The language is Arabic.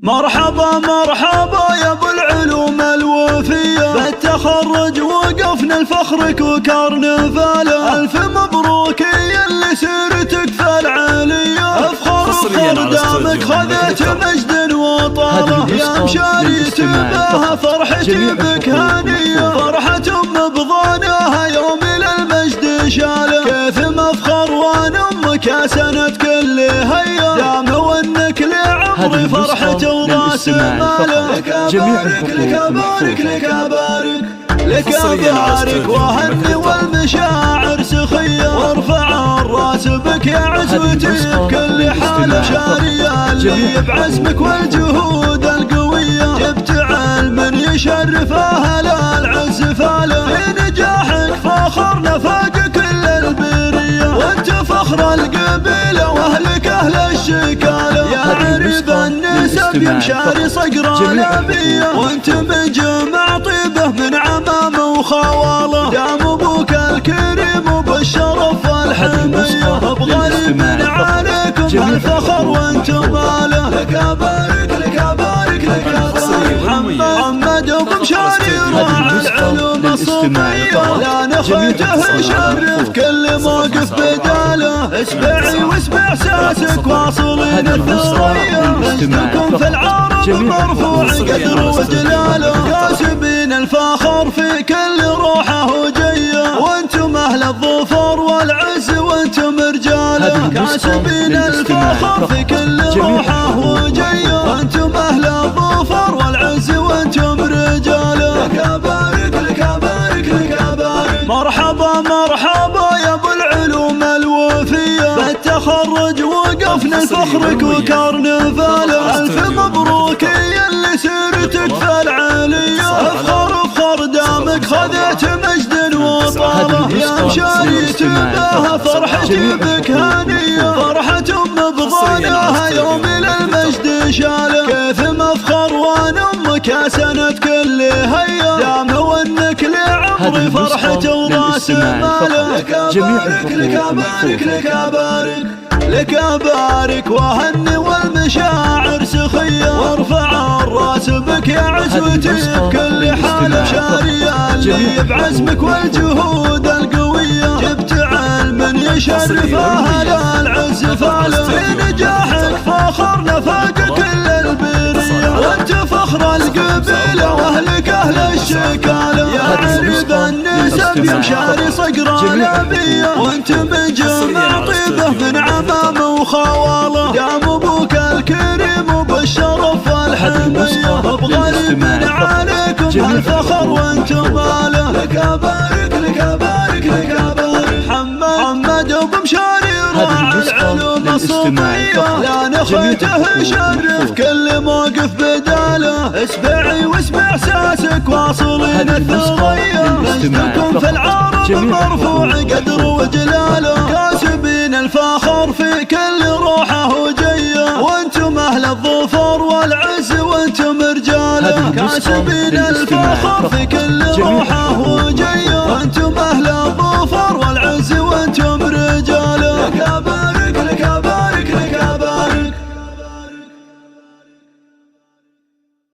مرحبا مرحبا يا ابو العلوم الوفية، بالتخرج وقفنا الفخرك وكرنفاله. الف مبروك يا اللي سيرتك في العالية، افخر افخر دامك خذيت مجد وطاله. يا مشاري تباها فرحتي بك هانية، فرحة بضانها يوم للمجد شاله. كيف مفخر وانا امك يا سند كل هيا، دام وانك لعمري فرحته وراس ماله. لك ابارك لك ابارك لك ابارك لك ابارك وهني والمشاعر سخية، وارفع الراس بك يا عزوتي بكل حال. شارية اللي بعزمك والجهود القوية، جبت علم يشرف اهل العز فاله. في نجاحك فخرنا فاق كل البرية، وانت فخر القبيلة واهلك اهل الشكالة. يا عريب النسب يا مشاري صقر الابية، وانت بجمع طيبه من عمام وخواله. دام ابوك الكريم بالشرف والحمية، بغريب عليكم الفخر وانتم ماله. لك ابارك لك ابارك لك ابارك محمد ابو مشاري راعي العلوم الصوفية، لا نخيته شرف كل موقف بداله. اسمعي واسمع احساسك واصلين الثريا، مجدكم في العرب مرفوع قدر وجلاله. كاسبين الفخر في كل روحه وجيه، وانتم اهل الظفر والعز وانتم رجاله. كاسبين الفخر في كل روحه وجيه، وانتم اهل الظفر والعز وانتم رجاله. لك ابارك لك ابارك لك ابارك مرحبا مرحبا يا ابو العلوم الوفية، بالتخرج وقفنا الفخرك وكرنفاله. الف مبروك يا اللي سيرتك في العالية، افخر افخر دامك خذيت مجد وطاله. يا مشاري تباها فرحتي بك هانية، فرحة بضانها يوم للمجد شاله. كيف مفخر وانا امك يا سند كل هيا، دام وانك لعمري فرحته وراس ماله. لك ابارك لك ابارك لك ابارك لك ابارك وهني والمشاعر سخية، وارفع الراس بك يا عزوتي بكل حال. شارية اللي بعزمك والجهود القوية، جبت علم يشرف اهل العز فاله. في نجاحك فخرنا فاق كل البرية، وانت فخر القبيلة واهلك اهل الشكالة. يا عريب النسب يا مشاري صقر الابية، وانت بجمع طيبه من عمام وخواله. دام ابوك الكريم بالشرف والحمية، بغريب عليكم الفخر وانتم ماله. لك ابارك لك ابارك لك ابارك محمد ابو مشاري راعي العلوم الصوفية، لا نخيته شرف كل موقف بداله. اسمعي واسمع احساسك واصلين الثريا، مجدكم في العرب مرفوع قدر وجلاله. كاسبين الفخر في كل روحه وجيه، وانتم اهل الظفر والعز وانتم رجاله. كاسبين الفخر في كل